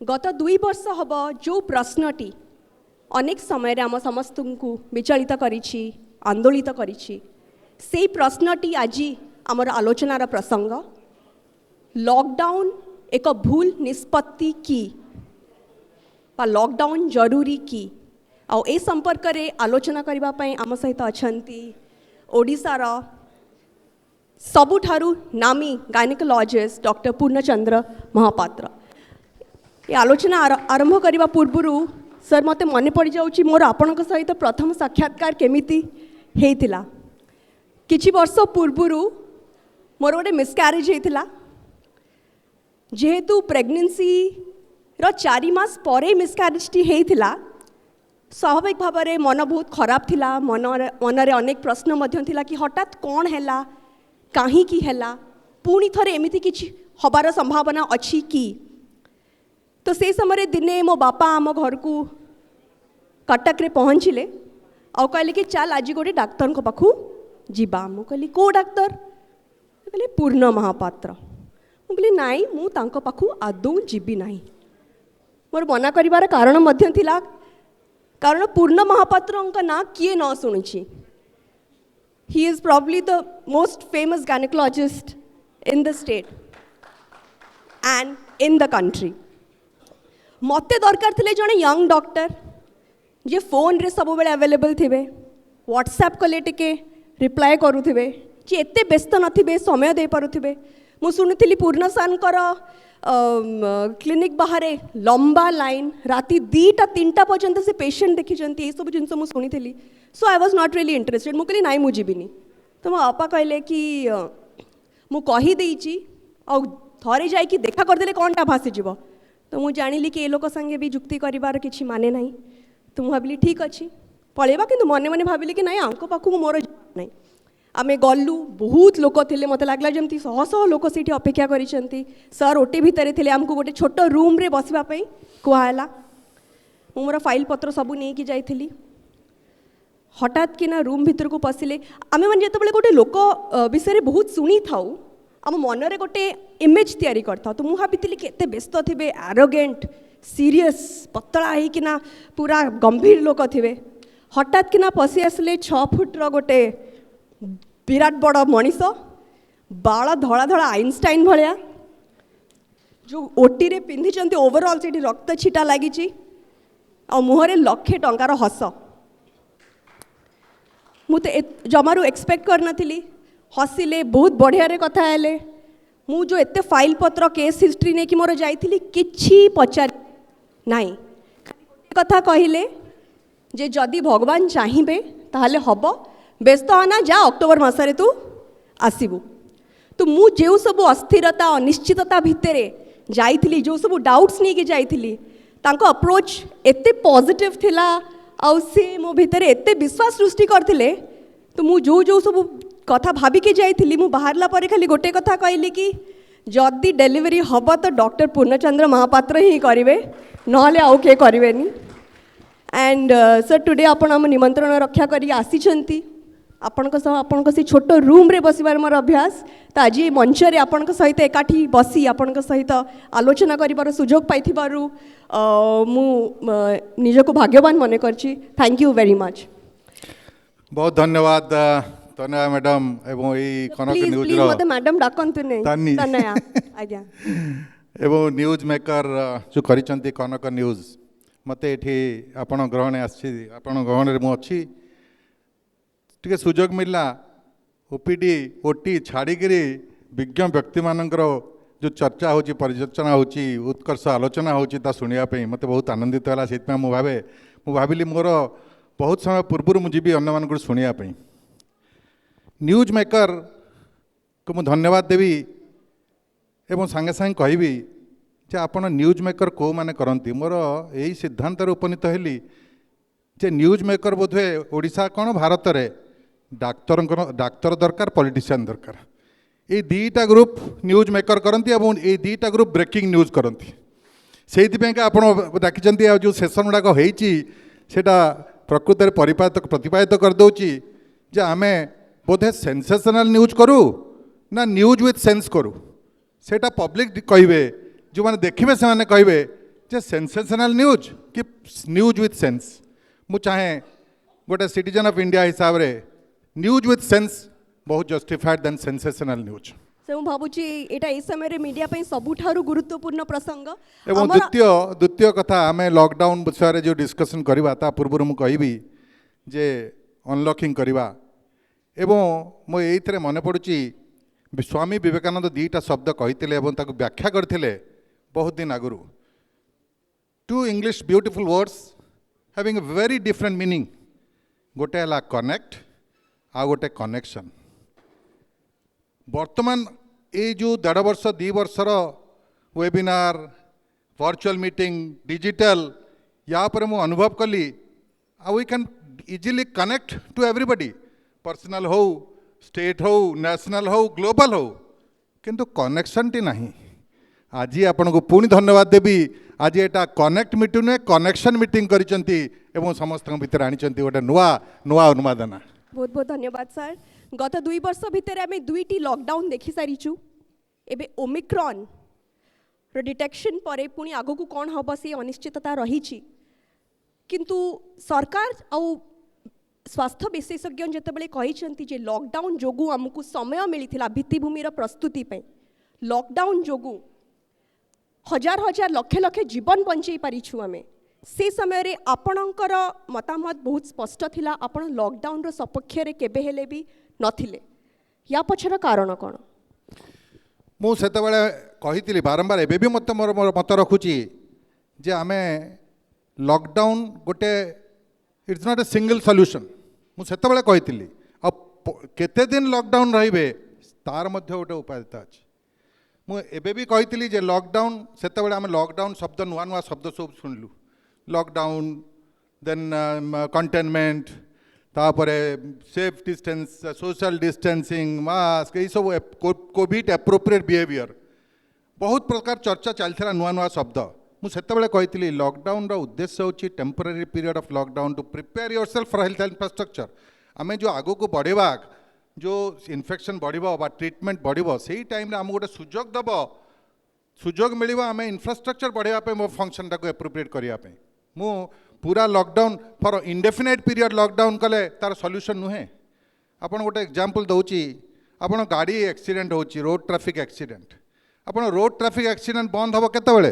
गत 2 वर्ष हम जो प्रश्नटी अनेक समय आम समस्त को विचलित करिछि आंदोलित करिछि से प्रश्नटी आज आमर आलोचनार प्रसंग लॉकडाउन एक भूल निष्पत्ति की लॉकडाउन जरूरी की आ ए संपर्क रे आलोचना करबा पई आम सहित अछंती ओडिसार सबुठारु नामी गायनेकोलॉजिस्ट डॉक्टर पूर्णचंद्र महापात्र। ये आलोचना आरंभ करने पूर्व सर मत मन पड़ जाऊँ मोर आपण सहित प्रथम साक्षात्कार केमिति हेइतिला। किछि वर्ष पूर्व मोर गोटे मिसक्यारेज होता जेहेतु प्रेगनेंसी रो 4 मास परे मिसक्यारेज टी होता स्वाभाविक भाव में मन बहुत खराब थिला मनरे अनेक प्रश्न मध्य थिला कि हठात कौन हैला काहे की हैला पुणी थरे एमिति किछि हबार संभावना अछि कि तो से समय दिने मो बापा आम घर को कटक रे पहुँचले और कहले कि चल आज गोटे डाक्तर को पाखु जीवा। मु कहली को डाक्तर कहले पूर्ण महापात्र। मु कहली नाई मु तांको पाखु आदौ जीवी नाही। मोर मना करिवार कारण मध्य थिला कारण पूर्ण महापात्र ना किए न शुणुछि। He is probably the most famous gynaecologist in the state and in the country. मते दरकार थिले जने यंग डॉक्टर जे फोन रे सब बेले अवेलेबल थिबे व्हाट्सएप कले टिके रिप्लाई करूथिबे जे एते व्यस्त नथिबे समय दे पारुथिबे। मु सुनिथिली पूर्ण सानकर क्लिनिक बाहरे लंबा लाइन राति 2टा-3टा पर्यंत से पेशेंट देखिचंती ए सब जिनस मु सुनिथिली। So I was not really interested. मु कहली नाई मु जीबिनी। तो मो आपा कहले कि मु कहि देइची आ थरे जाई कि देखा कर देले कोनटा भासी जीवो। तो मुझे जानिली कि ए लोक संगे भी जुक्ति करिवार किछि माने नहीं। तो मुझे भाविली ठीक अच्छी पलैबा कि मने मने भाविली कि नाई आंको पाखु मोर नहीं। आमे गलु बहुत लोक थे मत लगला जमती 100 लोक से अपेक्षा करिसेंती। सर ओटी भितर थे आमको गोटे छोट रूम रे बसवा पई कहला। मु मोर फाइल पत्र सब नहीं कि जाइथिली। हठात कि ना रूम भितर को पसिले आमे मन जेते बेले गोटे लोक विषय बहुत शुणी थाउ आम मनरे गोटे इमेज तैयारी करता। तो मुझे भाभी केते व्यस्त थे एरोगेंट सीरियस पतला होना पूरा गंभीर लोक थे। हठात किना पशि आसले 6 फुट्र गोटे विराट बड़ मनीष बाल धड़ा धड़ा आइनस्टाइन भाया जो ओटी रे पिंधि ओवरऑल से रक्त छिटा लगी आ मुहरे लक्षे टंकार हस। मुझे जमारू एक्सपेक्ट कर नथिली। हसिले बहुत बढ़िया रे कथा हेले। मु जो एते फाइल पत्र केस हिस्ट्री ने कि मोर जाइथिली किछि पचार नाई कथा कहिले जे जदि भगवान चाहिए ताहले हब व्यस्त होना जा अक्टोबर मासरे तू आसबू। तो मु जो सब अस्थिरता अनिश्चितता भितर जाइथिली जो सब डाउट्स नहीं कि जाइथिली तांको अप्रोच एते पॉजिटिव थिला आउ से मो भितर एते विश्वास सृष्टि करथिले। तो मु जो जो सब कथा भाविकी जाइथिली मु बाहरला परे खाली गोटे कथा कहली कि जदि डेलीवरी हब तो डॉक्टर पूर्णचंद्र महापात्र ही करेंगे नहले आउ के करेनि। एंड सर टुडे आपण आम निमंत्रण रक्षा करी आसीचंती आपण से छोट रूम रे बसिबार मोर अभ्यास। तो आज ये मंच रे आपण सहित एकाठी बसी आपण सहित आलोचना करिबार सुजोग पाइथिबारु मु निजको भाग्यवान मने करछि। Thank you very much. बहुत धन्यवाद तनया मैडम एवं ये कनक न्यूज रो मते मैडम डाकंतु नै तनया आज्ञा एवं न्यूज मेकर जो करिसंती कनक न्यूज मते एठी आपण ग्रहण आछि आपण ग्रहण रे मु अछि टिके सुजोग मिलला ओपीडी ओटी छाड़ी करी विज्ञ व्यक्ति मानकर जो चर्चा होची परिचर्चा होची उत्कर्ष आलोचना होची ता सुनिया पे मते बहुत आनंदित होला। सेतमे मु भाविली मोर बहुत समय पूर्व मुझे भी अन्य मान शुणा न्यूज मेकर को मु धन्यवाद देवी एवं सांगे सांगे कहबी जे आपण न्यूज मेकर को माने करंती। मोर यही सिद्धांत उपनीत हेली जे न्यूज मेकर बोधे ओडिशा कौन भारत रे डाक्तर दरकार पॉलिटिशियन दरकार ये 2टा ग्रुप न्यूज मेकर करंती एवं ये 2टा ग्रुप ब्रेकिंग न्यूज करंती। सेइथिपे आपण डाकिचंती जो सेशन गुड़ाक होईची सेटा प्रकृत में प्रतिपादित कर दूची जे आमे बोधे सेंसेशनल न्यूज करूँ ना न्यूज विथ सेंस करूँ सेटा पब्लिक कहे जो मैंने देखिए से मैंने कहे जे सेंसेशनल न्यूज कि न्यूज विथ सेंस मु चाहे गोटे सिटीजन ऑफ इंडिया हिसाब रे न्यूज विथ सेंस बहुत जस्टिफाइड देन सेंसेशनल न्यूज से ମୁଁ ଭାବୁଛି ଏଇଟା ଏଇ ସମୟରେ ମିଡ଼ିଆ ପାଇଁ ସବୁଠାରୁ ଗୁରୁତ୍ୱପୂର୍ଣ୍ଣ ପ୍ରସଙ୍ଗ एवं द्वितीय कथा आम लॉकडाउन विषय जो डिस्कसन करवा ता पूर्व मु कहबी जे अनलॉकिंग करवा एवं मो ये मन पड़ुची स्वामी विवेकानंद दीटा शब्द कही व्याख्या करते बहुत दिन आगु two English beautiful words having a very different meaning गोटे है कनेक्ट आ गोटे कनेक्शन वर्तमान ये जो 1.5 वर्ष 2 वर्षर वेबिनार वर्चुअल मीटिंग डिजिटल या पर मु अनुभव कली we can easily connect to everybody personal हो स्टेट हो नेशनल हो ग्लोबल हो किंतु कनेक्शन टी नहीं आज आपन को पुणी धन्यवाद देवी आज एटा कनेक्ट मीटिंग ने कनेक्शन मीटिंग करिसंती एवं समस्त भीतर आनिसंती गोटे नुआ नुआ अनुमादना बहुत बहुत धन्यवाद सर गत 2 वर्ष भितर आम 2टी लॉकडाउन देखि सारिचु एबे ओमिक्रॉन रो डिटेक्शन परे पुणी आगो को कौन हम से अनिश्चितता रही किंतु सरकार आ स्वास्थ्य विशेषज्ञ जितेबाला कहते जे लॉकडाउन जोगु आमको समय मिलता भित्तिभूमिर प्रस्तुति पे लॉकडाउन जोगु हजार हजार लक्ष लक्ष जीवन बंचई पारिछु आमे से समय रे आपणकर मतामत बहुत स्पष्ट थिला आपण लॉकडाउन रो सपक्ष रे केबे हेले भी नथिले या पछर कारण कोन मु सेतबेले कहितली बारंबार एबे भी मत मोर मत रखुची जे आमे लॉकडाउन गोटे it's not a single solution मु सेतबेले कहितली अब केते दिन लॉकडाउन रहिबे तार मध्य गोटे उपायता अछि मु एबे भी कहितली जे लॉकडाउन सेतबेले आमे लॉकडाउन शब्द नुआ नुआ शब्द सब सुनलु लॉकडाउन देन कंटेनमेंट तापरे safe distance social distancing mask ये सब कोविड एप्रोप्रिएट बिहेवियर बहुत प्रकार चर्चा चलता नुआ नुआ शब्द मुझे कही लॉकडाउन रो उद्देश्य होची temporary period of lockdown to prepare yourself for health infrastructure आम जो आगो को बढ़ेबा जो इन्फेक्शन बढ़िबो बा ट्रीटमेंट बढ़िबो सेही टाइम रे आम गोटे सुजोग दब सुजोग मिलिबो आम इंफ्रास्ट्रक्चर बढ़ावा पे मो फंक्शन टाको एप्रोप्रिएट करिया पे मु पूरा lockdown for indefinite period lockdown कले तार सॉल्यूशन नुहे आपन गोटे एग्जांपल दउची आपन गाड़ी एक्सीडेंट होची रोड ट्रैफिक एक्सीडेंट आपन रोड ट्रैफिक एक्सीडेंट बंद हबो केते बेले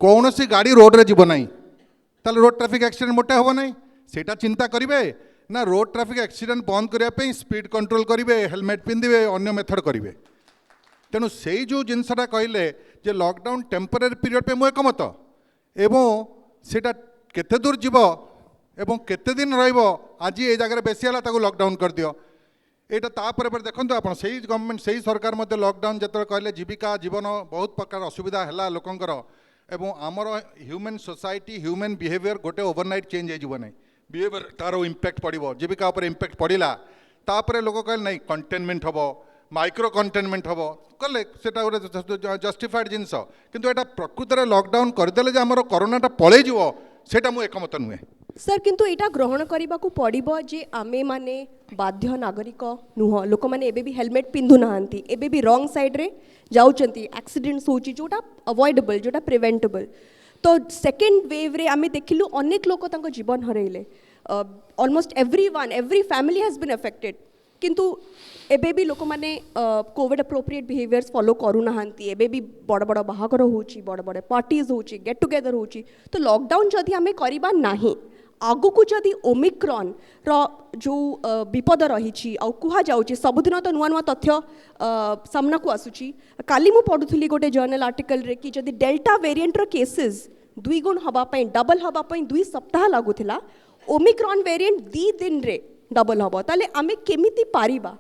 कौनसी गाड़ी रोड रे जीव नहीं ताले रोड ट्रैफिक एक्सीडेंट मोटे हबो नहीं सेटा चिंता करिवे ना रोड ट्रैफिक एक्सीडेंट बंद करिया पे स्पीड कंट्रोल करिवे हेलमेट पिंदिवे अन्य मेथड करिवे तेणु से जो जिनसटा कहले जे लॉकडाउन टेम्पररी पीरियड पे मु एकमत एवं सेटा केते दूर जीव एवं केते दिन रहिबो आज ए जगह बेसी हला ताको लॉकडाउन कर दियो एटा तापर पर देखंतु आपण सही गवर्नमेंट सही सरकार मध्य लॉकडाउन जतरे कहले जीविका जीवन बहुत प्रकार असुविधा हला लोकंकर एवं आमर ह्यूमन सोसाइटी ह्यूमन बिहेवियर गोटे ओवरनाइट चेंज हो जीव नहीं बिहेवियर तार इम्पैक्ट पड़ो जीविका उपर इम्पैक्ट पड़ा तापर लोक कहले नहीं कंटेनमेंट हम माइक्रो कंटेनमेंट हम कले सेटा गोटे जस्टिफाइड जिनस किंतु एटा प्रकृत में लॉकडाउन करदेले जे आमर कोरोनाटा पळै जीवो सेटा मु एकमत नुहे सर किंतु एटा ग्रहण करने को पड़ो जे आमे माने बाध्य नागरिक नुह लोक मैंने एबे भी हेलमेट पिंधु नाहांती एबे भी रॉन्ग साइड रे जाउचंती एक्सीडेंट्स होची जोटा अवॉइडेबल जोटा प्रिवेंटेबल तो सेकेंड वेव रे आमे देखिलु अनेक लोक तांको जीवन हरैले almost every family has been affected किंतु एबे भी लोक माने कोविड अप्रोप्रिएट बिहेवियर्स फॉलो करू नाहांती एबे भी बड़ बड़ बाहागर होची बड़ बड़ पार्टीज होची गेट टुगेदर होची तो लॉकडाउन जदि आमे करिबा नाही आगु को जदि ओमिक्रॉन रो जो विपद रही कुहा जाउची सबुदिन तो नुआ नुआ तथ्य सामना को आसुची काली मु पढुथली गोटे जर्नल आर्टिकल रे कि जदि डेल्टा वेरिएंट रो केसेस 2 गुण हबा पई डबल हबा पई 2 सप्ताह लागुथिला ओमिक्रॉन वेरिएंट 2 दिन रे डबल हबो ताले आमे केमिति पारिबा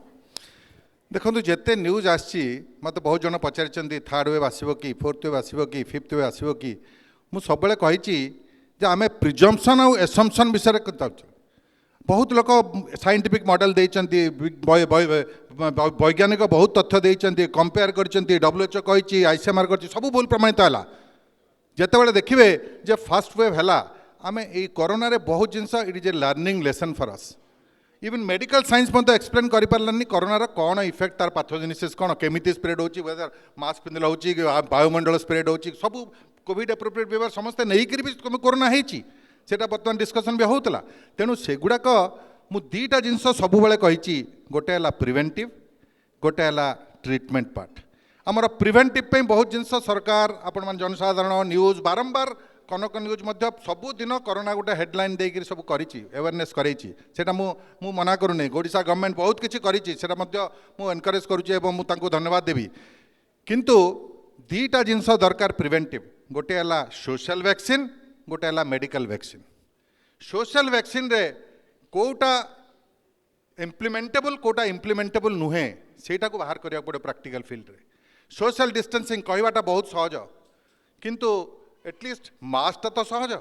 देखो जिते न्यूज आसी मत बहुत जन पचारि थर्ड वेव आसो कि फोर्थ वेव आसो कि फिफ्थ वेव आसो कि मुझे सब कही जे आमे प्रिजम्पशन और एसम्पशन विषय बहुत लोक साइंटिफिक मॉडल देइचंती वैज्ञानिक बहुत तथ्य देइचंती कंपेयर करचंती WHO कही ICMR कर सब भूल प्रमाणित है जितेबाला देखिए जे फर्स्ट वेव है आम ये कोरोना रे बहुत जिनस it is a learning lesson for us even medical science मत एक्सप्लेन कर पारानी कोरोनार कौन इफेक्ट तार पाथोजेनेसिस कौन केमिति स्प्रेड होची वेदर मास्क पिंधल होची वायुमंडल स्प्रेड होची सब कोविड एप्रोप्रिएट बिहेवियर समस्ते नहीं भी कोरोना होती सेटा बर्तमान डिस्कसन भी होता तेणु सेगुड़ाक मु दीटा जिनस सब कही गोटे है प्रिवेंटिव गोटे है ट्रीटमेंट पार्ट आमर प्रिवेंटिव पे बहुत जिनस सरकार आपण मन जनसाधारण न्यूज बारंबार कनक न्यूज सबुदिन कोरोना गोटे हेडलाइन देकर सब अवेयरनेस करा मु मना करूनी ओडिशा गवर्नमेंट बहुत किसी करा एनकरेज करुच्ची धन्यवाद देवी किंतु दीटा जिनस दरकार प्रिवेंटिव गोटे है सोशल वैक्सीन गोटे है मेडिकल वैक्सीन सोशल वैक्सीन रे कोटा इम्प्लीमेंटेबल कोटा इम्प्लीमेंटेबल नुहे सेटा को बाहर करिया पड़े प्रैक्टिकल फील्ड रे सोशल डिस्टेंसिंग कहवाटा बहुत सहज किंतु एटलिस्ट मास्क तो सहज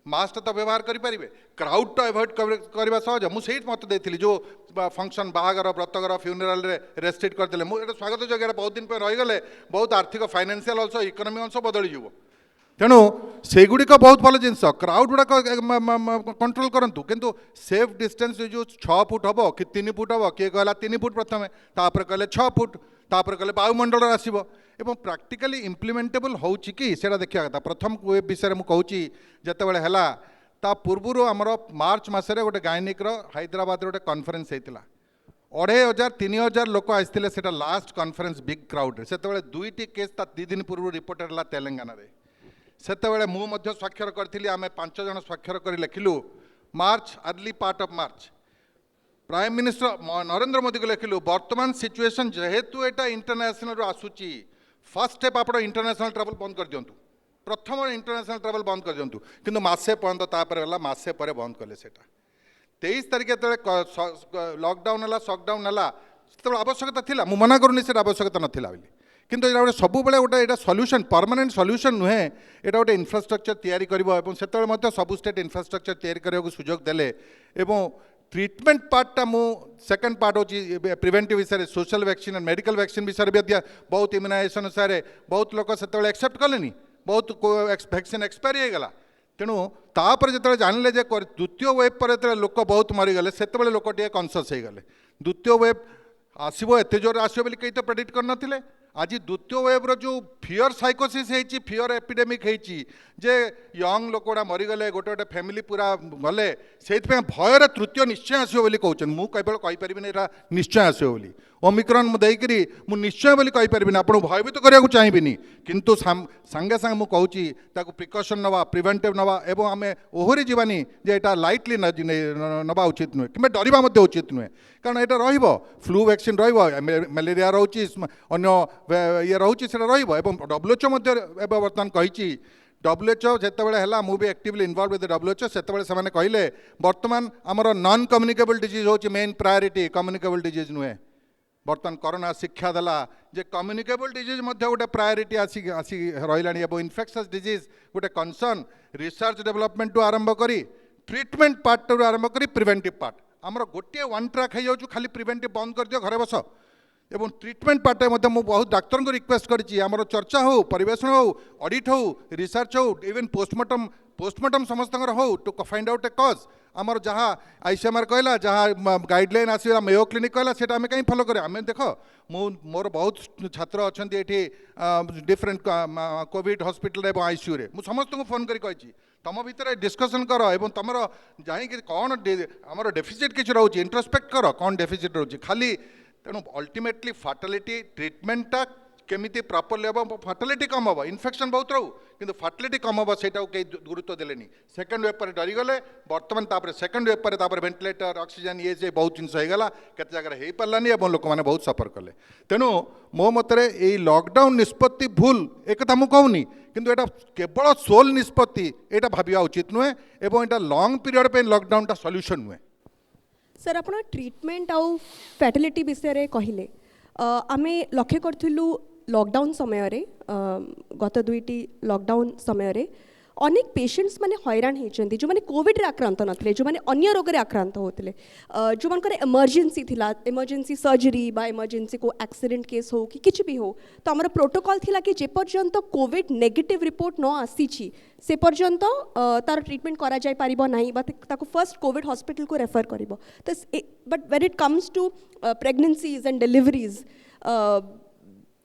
मास्क तो व्यवहार करें क्राउड तो एवॉइड करवा सहज मुझे मत देती जो फंक्शन बाहागर व्रतगर फ्यूनराल रेस्ट्रिक्ट करदे मुझे स्वागत जगह बहुत दिन पर रहीगले बहुत आर्थिक फाइनेंशियल अंश इकोनॉमिक अंश बदली तेणु सेगुड़िक बहुत भल जिन क्राउड गुड़ाक कंट्रोल करूँ किंतु सेफ डिस्टेंस जो 6 फुट हम कि 3 फुट हम किए कहला 3 फुट प्रथम तापर कहले 6 फुट तापर कहले वायुमंडल आसब एवं प्रैक्टिकली इम्प्लीमेंटेबल हो कि सेटा देखा कथा प्रथम वेब विषय मुझे कहूँ जिते है ता पूर्वर आमर मार्च मसरे गोटे गायनिक हैदराबाद गोटे कॉन्फ्रेंस होता 2500-3000 लोक आसते से लास्ट कॉन्फ्रेंस बिग क्राउड से 2टी केस 2 दिन पूर्व रिपोर्टेड है तेलंगाना रे सेतबेले मुझे स्वाक्षर करी आम 5 जन स्वाक्षर कर लिखिलु March early part of March prime minister Narendra Modi को लिखिलु वर्तमान सिचुएशन जेहेतु एटा इंटरनेशनल आसूची फर्स्ट स्टेप आप इंटरनेशनल ट्रावेल बंद कर दिंतु प्रथम इंटरनेशनल ट्रावेल बंद कर दिंतु किंतु मासे पर्यंत मासे पर बंद कले सेटा 23 तारिख जो लॉकडाउन है सॉकडाउन है तो आवश्यकता थिला मु मना करूनी से आवश्यकता नथिला बोली किंतु ये सब गोटे ये सल्यूशन परमानेंट सल्यूशन नुहे ये गोटे इनफ्रास्ट्रक्चर तैयारी कर सबू स्टेट इनफ्रास्ट्रक्चर तैयारी करने को सुजोग देले एवं ट्रीटमेंट पार्टा मु सेकंड पार्ट हो प्रिवेंटिव विषय social vaccine and medical vaccine विषय भी बहुत इम्यूनाइजेशन सारे बहुत लोग से एक्सेप्ट कले बहुत वैक्सीन एक्सपायरी होगला तेणु तापर जो जानले द्वितीय वेब पर जो लोक बहुत मरीगले से लोक टे कनसीयस होगले द्वितीय वेब आसो एत जोर आसो कहीं तो प्रेडिक्ट कर आज द्वितीय वेब्र जो फियर साइकोसिस होती फियर एपिडेमिक होती जे यंग लोक गुड़ा मरीगले गोटे गोटे फैमिली पूरा गले से भयर तृतीय निश्चय आसो कहते मुझे केवल कहीपरि निश्चय आसो ओमिक्रॉन मुझे निश्चय बोली कहीपरि आप भयभीत करने चाहिए किंतु सांगे सांगे मुझे कहूँ प्रिकसन नवा प्रिवेंटिव नवा एवं आम ओहरी जावानी जे यहाँ लाइटली नवा उचित नुहे कि डरवा उचित नुहे कारण यहाँ रु वैक्सीन रलेरिया रोचे अन्य ये रोचे WHO बर्तमान कही WHO जितेबाला मुझे एक्टिवली इनवॉल्व विथ WHO से कहले बर्तमान आमर नॉन कम्युनिकेबल डिजीज हूँ मेन प्रायोरिटी कम्युनिकेबल डिजीज नुहे बर्तमान कोरोना शिक्षा देला जे कम्युनिकेबल डिजीज गोटे प्रायोरिटी आसी रहा इनफेक्शस डिजीज गोटे कंसर्न रिसर्च डेवलपमेंट आरंभ करी ट्रीटमेंट पार्ट आरंभ करी प्रिवेंटिव पार्ट आमर गोटे वन ट्रैक हो खाली प्रिवेंटिव बंद कर दियो घरे बस एवं ट्रीटमेंट पार्ट में बहुत डाक्तर को रिक्वेस्ट करी आमर चर्चा हो परिवेशन हो ऑडिट हो रिसर्च हो इवन पोस्टमार्टम समस्त हो टू फाइंड आउट ए कज आमर जहाँ ICMR कहला जहाँ गाइडलाइन आसला मेयो क्लिनिक कहला से आम कहीं फॉलो करें आम देख मोर बहुत छात्र अच्छा ये डिफरेंट कोविड हॉस्पिटल एवं ICU रे मुझे समस्त को फोन करी तुम भितर डिस्कसन कर एवं तुम जाकि कौन आमर डेफिसिट किसी रोचे इंट्रोस्पेक्ट कर कौन डेफिसिट रोचे खाली तेणु अल्टीमेटली फार्टिलिटी ट्रीटमेंटा केमिति प्रॉपर्ली हम फार्टिलिटी कम हम इन्फेक्शन बहुत रो किंतु फार्टिलिटी कम हम से कहीं गुरुत्व देलेनी सेकेंड वेब पर डरीगले बर्तमान सेकेंड वेब पर वेंटिलेटर ऑक्सीजन ये से बहुत जिन होगा केते जगह हो पारानी और लोक मैंने बहुत सफर कले तेणु मो मतरे ये लॉकडाउन निष्पत्ति भूल एक मुझे कहूनी किंतु यहाँ केवल सोल निष्पत्ति यहाँ भाविया उचित नुहे और यहाँ लंग पीरियड पे लॉकडाउन सल्यूशन नुहे सर आप ट्रीटमेंट आउ फैटिलिटी विषय कहले आम लक्ष्य करूँ लॉकडाउन समय रे गत 2टी लॉकडाउन समय रे अनेक पेशेंट्स माने हैरान होती जो मैंने कोविड रे आक्रांत नथिले जो मैंने अन्य रोग रे आक्रांत होते जो मनकर इमरजेंसी थिला इमरजेंसी सर्जरी बा इमरजेंसी को एक्सीडेंट केस हो कि किछि भी हो तो आमर प्रोटोकॉल थिला कि जे पर्यंत कोविड नेगेटिव रिपोर्ट न आसीछि से पर्यंत तार ट्रीटमेंट करा जाय पारिबो नाही बा ताको फर्स्ट कोविड हॉस्पिटल को रेफर करिबो तो but when it comes to pregnancies and deliveries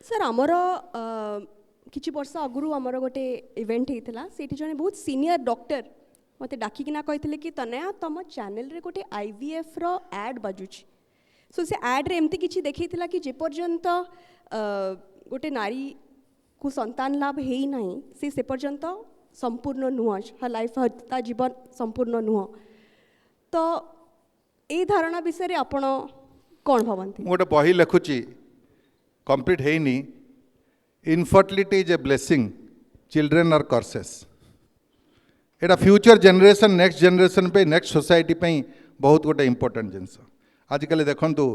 sir आमर किछि वर्ष आगु आमर गोटे इवेंट होता से जड़े बहुत सीनियर डॉक्टर मत डाकिना कहते कि तनया तुम चैनल रे गोटे IVF रो एड बाजुची सो से एड रे एमती किछि देखैतिला कि जेपर्यंत गोटे नारी को संतान लाभ है नहीं से पर्यंत संपूर्ण नुह हर लाइफ ता जीवन संपूर्ण नुह तो ये धारणा विषय आपण कौन भावती गोटे बही लिखुची कंप्लीट हैनी infertility is a blessing children are curses एटा फ्यूचर जनरेशन नेक्स्ट जनरेशन पे नेक्स्ट सोसाइटी पे बहुत गोटे इंपोर्टेंट जिनस आजिकल देखंतु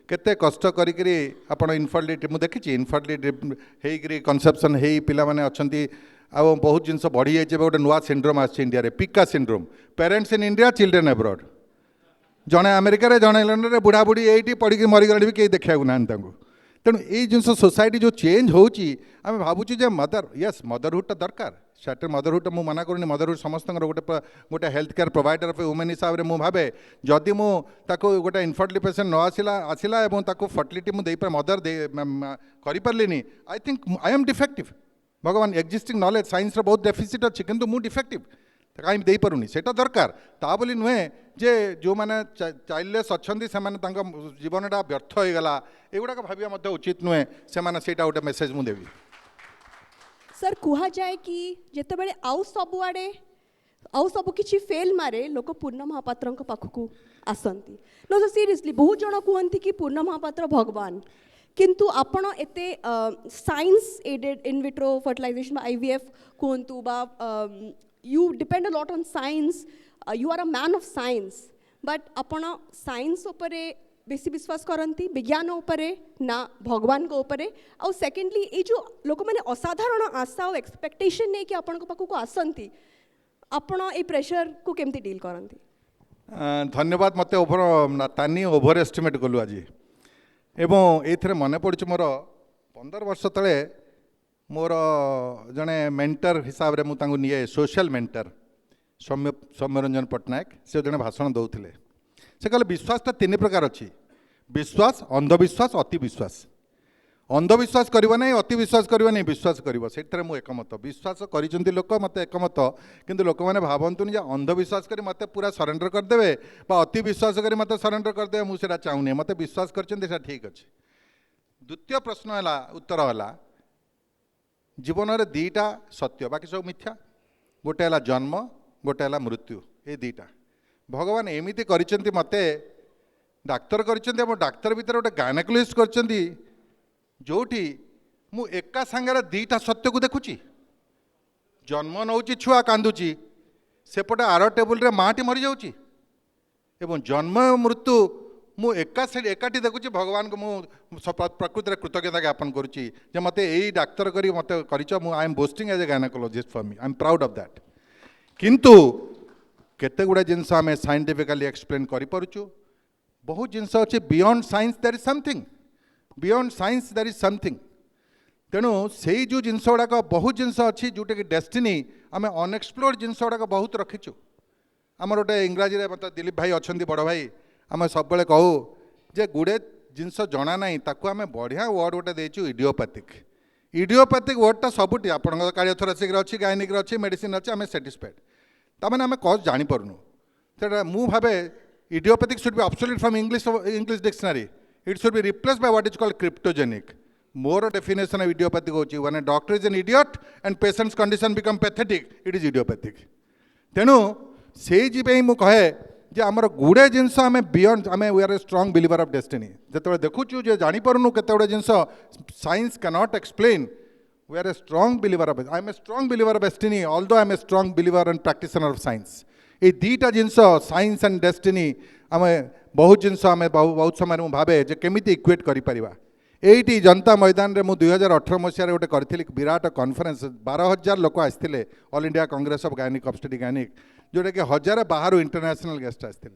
केते कष्ट करी आपण इनफर्टिलिटी मु देखिछि इनफर्टिलिटी हेकरी कनसेप्शन हेई पिला माने अछंती आ बहुत जिनस बढ़ी जाइए गोटे नुआ सिंड्रोम आछि इंडिया रे pica syndrome parents in India children abroad जड़े अमेरिका रे जड़े लंडन रे बुढ़ा बुढ़ी ये पढ़ी मरीगले भी कहीं देखा ना तेणु ये जिन सोसाइटी जो चेंज होची आम भावुँ जे मदर यस मदरहुड दरकार सर्टेन मदरहुड मु मना करूनी मदरहुड समस्त गोटे गोटे health care provider of women हिसाब से मुझे भावे जदि मु ताको गोटे इनफर्टिलिटी पेशेंट न आसिला आसिला एवं ताको फर्टिलिटी मु देई मदर दे करि परलिनी I think I am defective भगवान एक्जिस्टिंग नॉलेज साइंस रो बहुत डेफिसिट अच्छी किंतु मु डिफेक्टिव कहीं दे पारुनी सेटा दरकार ता बोली नुहे जे जो माने चाइल्डलेस अच्छी से जीवनटा व्यर्थ हो गला एगुड़ाक भाविया मध्य उचित नुहे से सेटा गोटे मेसेज मु देवी सर कहा जाए कि जितेबाला आउ सबुआड़े आउ सब किछि फेल मारे लोक पूर्ण महापात्र पाखक आसती नो सर सीरियसली बहुत जन कहते कि पूर्ण महापात्र भगवान किंतु आपण एते science aided in vitro fertilization IVF कहतु बा you depend a lot on science you are a man of science but आपण साइंस उपरे बेसी विश्वास करती विज्ञान उपरे ना भगवान को उपरे और सेकेंडली ये जो लोक मैंने असाधारण आशा और एक्सपेक्टेशन नहीं कि आपण पाखक आसती आपण ये प्रेशर को केमती डील करती धन्यवाद मते ओभर तानी ओभर एस्टिमेट कलु आज एवं ये मन पड़े मोर 15 वर्ष तले मोर जड़े मेंटर हिसाब रे मुझे निए सोशल मेंटर सौम्यरंजन पट्टनायक से जड़े भाषण दौले से कहले विश्वासटा 3 प्रकार अच्छी विश्वास अंधविश्वास अति विश्वास अंधविश्वास करवा नहीं अति विश्वास करवा नहीं विश्वास कर से मुझे एकमत विश्वास कर लोक मत एकमत किंतु लोक मैंने भावतुनि जे अंधविश्वास कर मत पूरा सरेंडर करदे अति विश्वास कर मत सरेंडर करदे मुझे चाहूनी मत विश्वास कर ठीक अच्छे द्वितीय प्रश्न है उत्तर है जीवन में 2टा सत्य बाकी सब मिथ्या गोटे है जन्म गोटे है मृत्यु ये 2टा भगवान एमती कर मते डाक्तर कर डाक्तर भितर गोटे गायनेकोलॉजिस्ट करछंती जोठी मु एका सांगरे 2टा सत्य को देखुची जन्म नौची छुआ कांदुची सेपटे आर टेबुल रे माटी मरी जाउची एवं जन्म मृत्यु मु एकाठी देखुची भगवान को मु प्रकृति कृतज्ञता ज्ञापन करुच्ची जे मते यही डाक्तर करी मते करिच मु I am boasting as a gynaecologist for me I am proud of that किंतु केते गुडा जिनस आम साइंटिफिकली एक्सप्लेन करि परछु बहुत जिनस अच्छे beyond science there is something beyond science there is something तेणु से जो जिनस गुड़ाक बहुत जिनस अच्छी जोटा कि डेस्टिनी आम अनएक्सप्लोर्ड जिनस गुड़ाक बहुत रखीचु आमर गोटे इंग्राजी मत दिलीप भाई अच्छा बड़ भाई आम सब कहू जे गुड़े जिनस जना ना ताकू आम बढ़िया वर्ड गोटे देचु इडियोपैथिक वर्डटा सबुटी आप कार्डियोथोरेसिक अच्छी गायनिक अच्छी मेडिसिन अच्छी आम साटिस्फाइड तमें आम कज जापरूनु से मु भावे idiopathic should be obsolete from English dictionary it should be replaced by what is called cryptogenic more definition of idiopathic होची when a doctor is an idiot and patient's condition become pathetic it is idiopathic तेणु से मु कहे जे आमर गुड़े जिनस आम beyond आम we are a strong believer of destiny जो देखुचु जे जापरूनु केते गुड़े जिनस science can not explain we are a strong believer of I am a strong believer of destiny although I am a strong believer and practitioner of science ये 2टा जिनस साइंस एंड डेस्टिनी आम बहुत जिनस आम बहुत समय भावे जे केमिति इक्वेट करि परिबा एटी जनता मैदान रे मु 2018 मसीह गोटे करी विराट कॉन्फ्रेंस 12,000 लोक आसते all India Congress of gynaec obstetric gynaec जोटा कि 1000 बाहर इंटरनेशनल गेस्ट आसते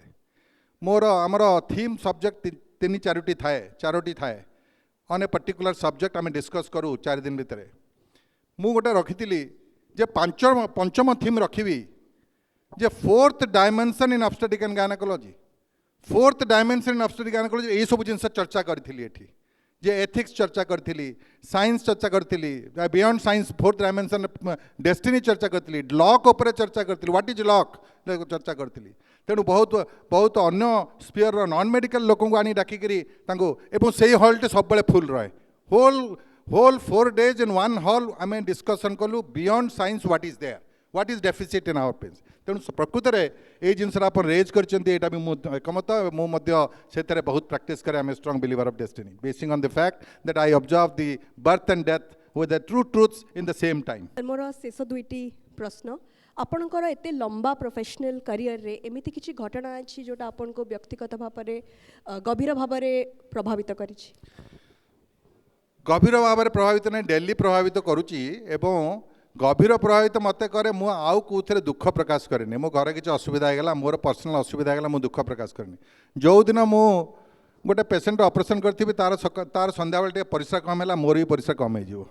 मोर आमर थीम सब्जेक्ट 3-4टी थाए ऑन ए पर्टिकुलर सब्जेक्ट आम डिस्कस करूँ 4 दिन भितर मु गोटे रखी जे पंचम थीम रखी जे 4th dimension in obstetric and gynaecology 4th dimension in obstetric gynaecology ये सब जिन चर्चा करी जे एथिक्स चर्चा करी, साइंस चर्चा करी, beyond science fourth dimension destiny चर्चा करी, लॉक उपर चर्चा करी, व्हाट इज लॉक चर्चा करी। तेणु बहुत बहुत अन्य स्पीयर नॉन मेडिकल लोक आनी डाकिकी से हॉल सब फुल रहे। Whole 4 days in one hall आम डिस्कसन कलु beyond science what is there, what is deficit in our pens. तेणु प्रकृत में ये जिनस रेज कर एकमत मुझे बहुत प्रैक्टिस करे। I am strong believer of destiny basing on the fact that I observe the birth and death with the true truths in the same time. मोर शेष दुईटी प्रश्न, आपणकर एते लंबा प्रोफेशनल करियर रे एमिति किछि घटना अछि जोटा आपन को व्यक्तिगत भाव में गभीर भाव में प्रभावित करिछि? गभीर भाव में प्रभावित नहीं, डेली प्रभावित करुच्ची एवं गभीर प्रभावित मत करे। मु आउ कौन दुख प्रकाश करेनि। मो घर किसी असुविधा होगा, मोर पर्सनल असुविधा होगा, मुझे दुख प्रकाश करेनि। जो दिन मु गोटे पेसेंट ऑपरेशन करी तार संध्या बेले परिश्रा कम है, मोर भी परिश्रा कम हो।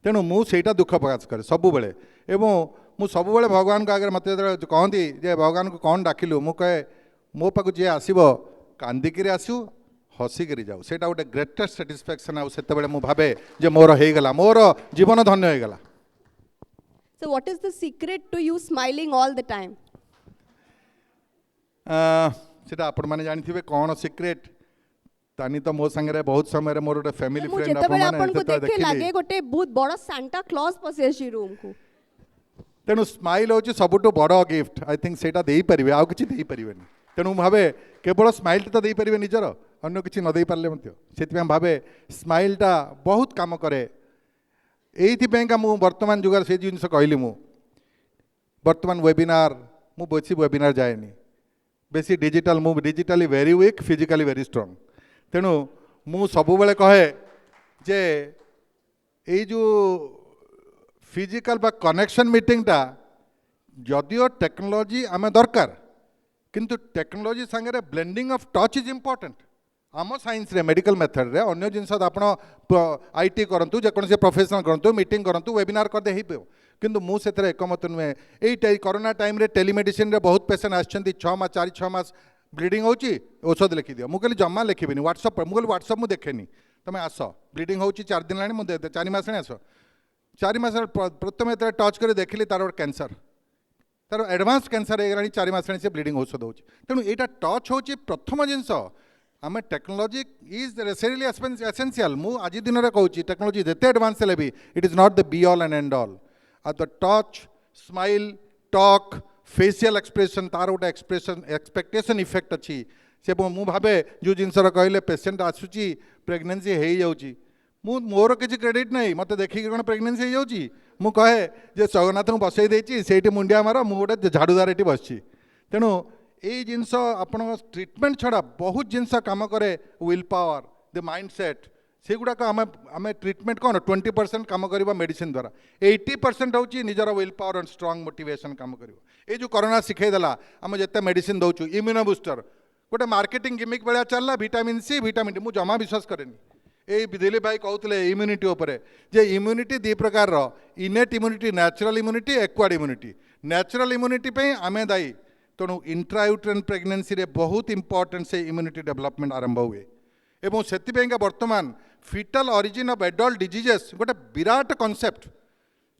तेणु मुझे दुख प्रकाश करे सब बेले। एवं मु सब बेले भगवान को आगे मत कहती जे भगवान को कौन डाकिलु, मु कहे मो पाक जी आसब कांदिकी आसू हसिकी जाऊ, से गोटे ग्रेटेस्ट साटिस्फैक्शन। आते भावे जे मोर होगला, मोर जीवन धन्य होगला। So what is the secret to you smiling all the time? सेटा आपण माने जानिथिबे कोन सीक्रेट तानी तो मो संगे बहुत समय मोर गोटे फैमिली फ्रेंड आपण आपण को देखे लागे गोटे बहुत बड़ा सांता क्लॉज पसेसी रूम को। तेणु स्माइल होची सबुटो बड़ गिफ्ट। आई थिंक सेटा देई परिबे, आ किछि देई परिबेनी। तेणु भावे केवल स्माइल तो देई परिबे निजर, अन्य किछि न देई पारले मते सेति भावे स्माइलटा बहुत काम करे। एइथिपेंका मु वर्तमान जुगर से जिनस कहली, मु वर्तमान वेबिनार मु बेसी वेबिनार जाएनी, बेसी डिजिटल मु digitally very weak, physically very strong. तेणु मु सब बेले कहे जे एई जो फिजिकल बा कनेक्शन मीटिंगटा जदिओ टेक्नोलॉजी आम दरकार, किंतु टेक्नोलॉजी संगे blending of touch is important. आम साइंस रे मेडिकल मेथड रे अन्य जिनस आपण आईटी करंतु, जेकोसी प्रोफेशनल करंतु, मीटिंग करंतु, वेबिनार करदे हेइ पेओ। किंतु मु सेतरे एकमत नुहे। एई कोरोना टाइम रे टेलीमेडिसिन रे बहुत पेशेंट आछंती 4 मास ब्लीडिंग होची, औषध लिखि दियो। मु कहली जम्मा लिखिबिनी व्हाट्सएप पर। मु कहली व्हाट्सएप मु देखेनी, तमे आस ब्लीडिंग होची 4 दिन लानी, मु 4 मास ने आस। 4 मास प्रथम एतरे टच करे देखिली तार कैंसर, तार एडवांस कैंसर हो 4 मास से ब्लीडिंग औषध होची। तेणु एटा टच होची प्रथम जिनस। आम टेक्नोलॉजी इज नेसेसरीली एसेंशियल। मु आज दिन में कहूँ टेक्नोलॉजी जिते एडवांस भी it is not the be all and end all. Ah the touch, smile, talk, facial expression तार गोटे एक्सप्रेशन एक्सपेक्टेशन इफेक्ट अच्छी। से मु भावे जो जिनस कहले पेसेंट आसूची प्रेगनेंसी हो जाऊँगी, मोर किसी क्रेडिट नहीं, मत देखिए कौन प्रेगनेंसी हो जाऊँगी। मु कहे जे जगन्नाथ को बसई देती से मुंडिया मार, मु गोटे झाड़ूदार ये बसी। तेणु ये जिनस आप ट्रिटमेंट छड़ा बहुत जिनस काम करे। विल पावर, द माइंडसेट, से गुड़ाक आम ट्रिटमेंट कौन 20% काम करवा मेडिसिन द्वारा, 80% हूँ निजर will power and strong motivation काम कर। ये जो कोरोना शिखेदेला आम जिते मेडिसिन दौचु, इम्यूनो बूस्टर गोटे मार्केटिंग गिमिक भाया चलला, विटामिन सी विटामिन डी, मुझे जमा विश्वास करेनि। ये दिलीप भाई कहते इम्यूनिटी उपरे जे इम्यूनिटी 2 प्रकार, innate immunity, natural immunity, acquired immunity. Natural immunity पे आमे दायी। तेणु इंट्रायूट्रेन प्रेगनेंसी रे बहुत इंपोर्टेंट से इम्यूनिटी डेवलपमेंट आरंभ हुए। एवं से वर्तमान fetal origin of adult diseases गोटे विराट कॉन्सेप्ट।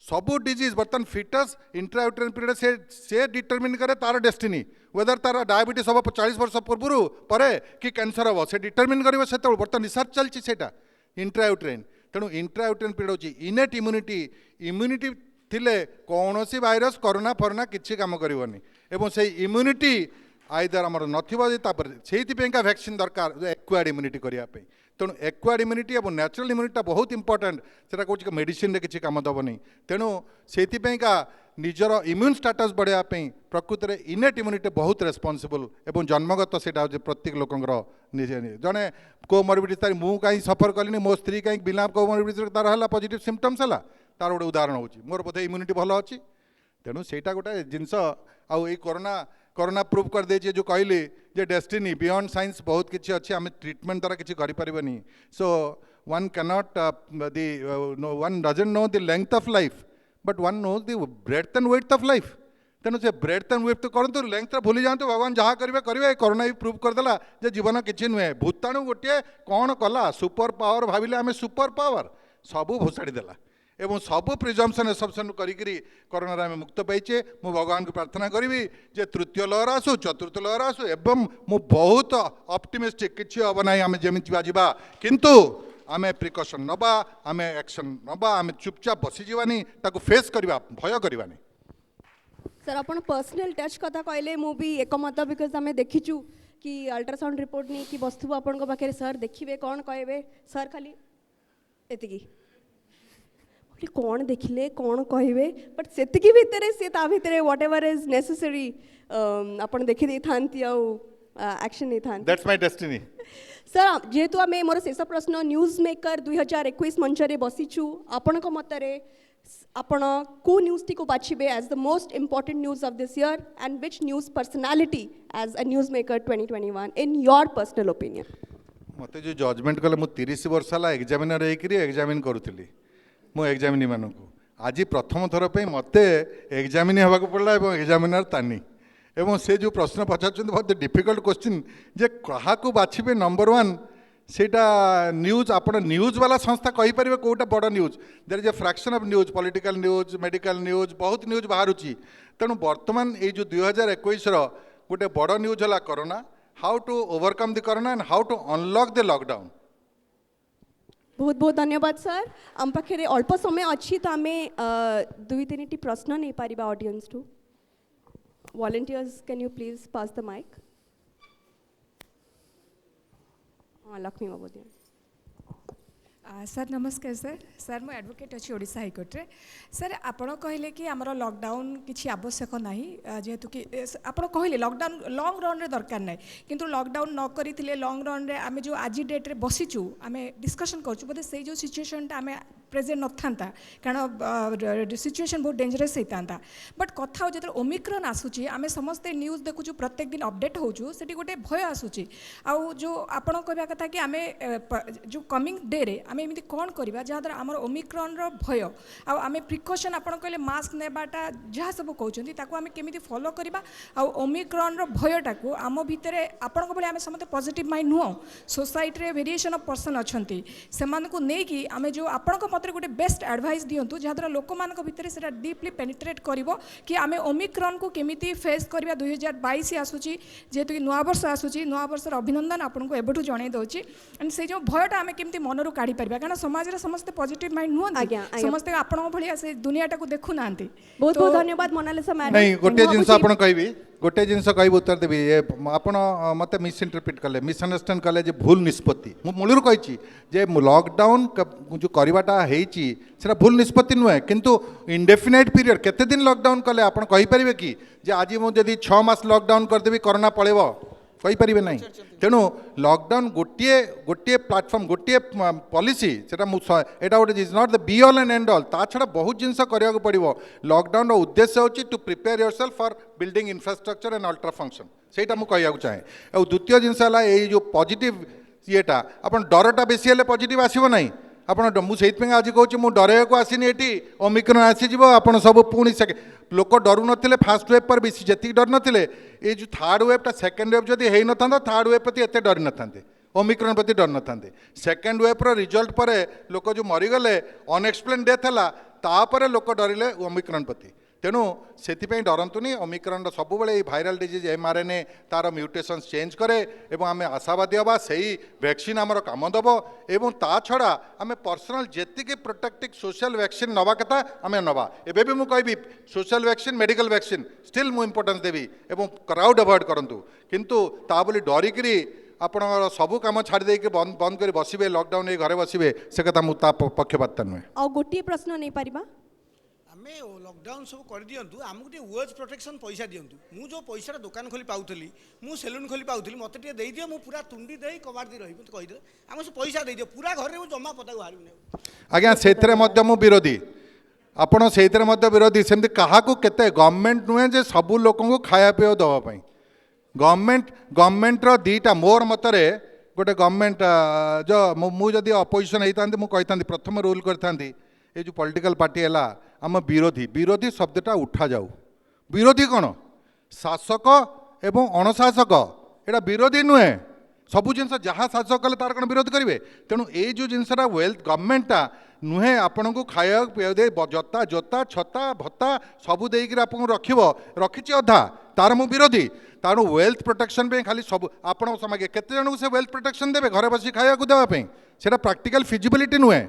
सबू डिजीज बर्तमान फिटस इंट्रायूट्रेन पीरियड से डिटरमिन करे तार डेस्टिनी, वेदर तार डायबिटीज हम 40 वर्ष पूर्व परे कि कैंसर हम से डिटरमिन कर। बर्तमान रिसर्च चलती से इंट्रायूट्रेन। तेणु इंट्रायूट्रेन पीरियड होची इनेट इम्यूनिटी। इम्यूनिटी थिले कौन सी भाइरस कोरोना फोरोना किसी काम करनी। एवं से इम्यूनिटी आइदर आमर नईका वैक्सीन दरकार एक्वायर्ड इम्यूनिटी करने। तेणु एक्वायर्ड इम्यूनिटी और नेचुरल इम्यूनिटी बहुत इंपोर्टेंट। से कौन मेडिसिन किसी काम दबनी। तेणु से निजर इम्यून स्टाटस बढ़ावाई प्रकृत में इनेट इम्यूनिटी बहुत रेस्पॉन्सिबल। एवं जन्मगत से प्रत्येक लोकंर निजे जड़े कोमोरबिडिटी मु कहीं सफर कली, मो स्त्री कहीं बिना कोमोरबिडिटी तार है पॉजिटिव सिम्पटम्स है, तार गोटे उदाहरण हो मोर बोधे इम्यूनिटी भल अच्छी। तेणु सेटा गोटे जिनस आउ कोरोना प्रूव कर दे जो कहली जे डेस्टिनी बियॉन्ड साइंस बहुत किसी अच्छी आम ट्रिटमेंट द्वारा किसी करें। So one cannot one doesn't know the length of life but one knows the breadth and width of life. तेणु से ब्रेड एंड विथ करूँ लेंथ भूली जातु भगवान जहाँ करेंगे करेंगे कोरोना भी प्रूव करदेला जे जीवन किसी नुहे भूताणु गोटे कौन कला सुपर पावर भाविले आम सुपर पावर सबू भोसाड़ी देला एवं सबू प्रिजम्पशन एसम्पशन करी कोरोना आम मुक्त पाइचे मु भगवान को प्रार्थना करी जे तृतीय लहर आसू चतुर्थ लहर आसू एवं मु बहुत ऑप्टिमिस्टिक किसी हम ना आम जमी जावा किंतु आम प्रिकसन नवा आम एक्शन नवा आम चुपचाप बसीजानी ताको फेस करवा भय करवानी सर अपन पर्सनल टच कथा कहले मु भी एकमत बिकज आम देखीचु कि अल्ट्रासाउंड रिपोर्ट नहीं कि बस्तु आपण पाखे सर देखिए कौन कहबे सर खाली एतिकी कौन देखिले कौन कहबे बट सेतिकी भितरे से ता भितरे व्हाटएवर इज नेसेसरी आपण देखि दे थांती आ एक्शन नहीं थांती दैट्स माय डेस्टिनी सर जेहेतु आम मोर शेष प्रश्न न्यूज मेकर 2021 मंच रे बसीचु आपण को मतरे आपण को न्यूज टी को बाछिबे as the most important news of this year and which news personality as a news maker 2021 in your personal opinion मते जो जजमेंट कले मु 30 वर्ष हला एग्जामिनर हेकरी एग्जामिन करूथली मु एग्जामिनी मानू आज प्रथम थर पे मते एग्जामिनी हवा पड़ा और एग्जामिनर तानी एवं से जो प्रश्न पचार बहुत डिफिकल्ट क्वेश्चन जे क्या बाछिबे नंबर वन सेटा न्यूज आप न्यूज वाला संस्था कहीपर कौटा बड़ news there is a fraction of news political news medical news बहुत न्यूज बाहर तेणु बर्तमान ये जो 2021 गोटे बड़ न्यूज है corona how to overcome the corona and how to unlock the lockdown बहुत बहुत धन्यवाद सर आम पाखे अल्प समय अच्छी तो आम दुई तीन प्रश्न नहीं पारिबा audience two volunteers can you please pass the mic Lakshmi महोदय सर नमस्कार सर सर मु एडवोकेट अच्छी ओडिशा हाईकोर्ट रे सर आपण कहले कि आमर लॉकडाउन किसी आवश्यक नहीं जेहेतु कि आपण कहले लॉकडाउन लॉन्ग रन रे दरकार नहीं किंतु लॉकडाउन न करिथिले लॉन्ग रन रे आमे जो आज डेट रे बसीचु आमे डिस्कशन करछु बोले से जो सिचुएशन ता आमे प्रेजेंट न था कारण सिचुएशन बहुत डेंजरस होता बट कथा जो ओमिक्रन आसूची आमे समस्ते न्यूज देखुचु प्रत्येक दिन अपडेट होचु सेठी गोटे भय आसूची आउ जो आपण कहबा कथा कि आमे जो कमिंग डे रे आमे एमिति कोन करबा जहाद्वारा आमर ओमिक्रन रो भय आउ आमे प्रिकॉशन आपण कहले मास्क नेबाटा जहाँ सब कहउचंती ताको आमे केमिति फॉलो करबा आउ ओमिक्रन रो भयटाको आम भितरे आपण को बळे आमे समते पॉजिटिव माइंड नुह सोसाइटी रे वेरिएशन ऑफ पर्सन अछंती सेमान को नै कि आमे जो आपण को मते गोटे बेस्ट एडवाइस दियंतु जहाद्वारा लोक मान भितर से डीपली पेनिट्रेट करिवो कि आमे ओमिक्रन को केमिति फेस करबा 2022 आसूची जेहेतु कि नुआ वर्ष आसूची नुआ वर्षर अभिनंदन आपन को एबठु जणाई दउची एंड से जो भयटा आमे केमिति मनरु काढी परबा कारण समाज रे समस्त पॉजिटिव माइंड नुहंती समस्त आपण भलिया से दुनियाटा को देखु नांती बहुत बहुत धन्यवाद मोनालिसा मैडम नहीं गोटे जिंस आपन कहबी गोटे जिनस कह उत्तर देवी आपण मत मिसइंटरप्रिट कले मिसअंडरस्टैंड कले जे भूल निष्पत्ति मु मूलर कही जे लॉकडाउन जो करवाटा है भूल निष्पत्ति नुहे किंतु इंडेफिनाइट पीरियड केते दिन लॉकडाउन कले आपण कहि परिबे कि जे आज मुझे 6 मास लॉकडाउन करदेवी कोरोना पळेबो कहि परिबे नहीं तेणु लॉकडाउन गोटे गोटे प्लाटफॉर्म गोटे पॉलिसी एटा गोटे is not the be all and end all ता छड़ा बहुत जिनस करिया पड़ो लॉकडाउन उद्देश्य होची to prepare yourself for building infrastructure and ultra function सेटा मु कहिया चाहे और द्वितीय जिनस है ये जो पॉजिटिव येटा अपन डरटा बेसी हेले पॉजिटिव आसीबो नहीं आपण मुझे आज कहूँ मुझे डर को आसनी ये ओमिक्रन आसीज आप सब पुणी लोक डरू नथिले फास्ट वेव पर बेसी जी डर नथिले ये जो थर्ड वेवटा सेकेंड वेव जदि हो न था थर्ड वेव प्रति एत डरी न था ओमिक्रन प्रति डर न था सेकेंड वेव्र रिजल्ट पर लोक जो मरीगले अनएक्सप्लेन डेथ है तापर लोक डरिले ओमिक्रन प्रति तेणु से डरतुनि ओमिक्रन सब भाइराल डिजीज mRNA तार म्यूटेशंस चेंज करे एवं आम आशावादी हाँ से वैक्सीन आमर काम दब एवं ता छड़ा आम पर्सनल जी प्रोटेक्टिव सोशल वैक्सीन नवा कथा आम नवा एबे भी मुझे कहि social vaccine medical vaccine still मु इंपोर्टेंस देवी एवं क्राउड अवॉइड करूँ किंतु ता बोली डरिकी आप सब कम छाड़ी देके बंद बंद कर बसबे लॉकडाउन ये घरे बसबे से कथा मुझे पक्षपात नुहे आ गोटे प्रश्न नहीं पारिबा आमे लॉकडाउन सब कर दियंतु आमको टे वेज प्रोटेक्शन पैसा दियंतु मु जो पैसा दुकान खोली पाउथली मु सेलून खोली पाउथली मते टे देई दियो मु पूरा तुंडी देई कबाड़ दी रही मते कहि दे आम से पैसा देई दियो पूरा घर रे मु जम्मा पता बाहर नै आज्ञा सेतरे मध्य मु विरोधी आपण सेतरे मध्य विरोधी सेमति काहाकू केते गवर्नमेंट नुहे जे सब लोक को खाया पेय दवा पई गवर्नमेंट रो दीटा मोर मतरे गोटे गवर्नमेंट जो मु जदि अपोजिशन होता मु कही प्रथम रूल करता ये जो पॉलिटिकल पार्टी है आम विरोधी विरोधी शब्दटा उठा जाऊ विरोधी कौन शासक एवं अणशासक एटा विरोधी नुहे सबू जिन जहाँ शासक कले तार कौन विरोध करेंगे तेणु ये जो जिनसा वेल्थ गवर्नमेंटा नुहे आपण को खाया पिया दे जता जोता छता भत्ता सबू देकर आपको रखी अधा तार मु विरोधी ताणु वेल्थ प्रोटेक्शन पे खाली सब आपण समागे केते जन को से वेल्थ प्रोटेक्शन देवे घरे बस खाया देवाई सेटा प्रैक्टिकल फिजिबिलिटी नुहे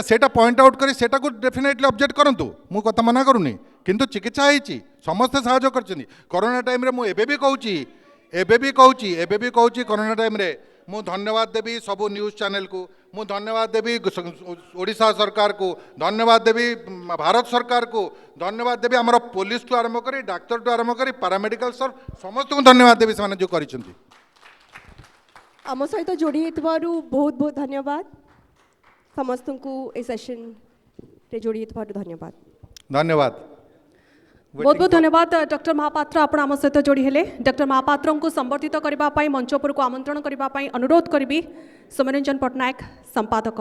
सेटा पॉइंट आउट करी सेटा को डेफिनेटली ऑब्जेक्ट करंतु मु कथा मना करूनी किंतु चिकित्सा होती समस्ते साहाय्य करछन्ती कोरोना टाइम रे मु एबे भी कहूची कोरोना टाइम रे मु धन्यवाद देवी सबू न्यूज चैनल को मु धन्यवाद देवी ओडिशा सरकार को धन्यवाद देवी भारत सरकार को धन्यवाद देवी आमर पुलिस टू आरंभ करी डाक्तर टू आरंभ करी पैरामेडिकल स्टाफ समस्त को धन्यवाद देवी से जो करिसेंती आम सहित जोड़ी होइतबारु बहुत बहुत धन्यवाद समस्त को ए सेशन रे जोड़ी होइतबारु धन्यवाद धन्यवाद बहुत बहुत धन्यवाद डॉक्टर महापात्र आपण आम सहित जोड़ी हेले डॉक्टर महापात्र को संबर्धित करने मंच उपर को आमंत्रण करने अनुरोध करी सोम्यरंजन पट्टनायक संपादक।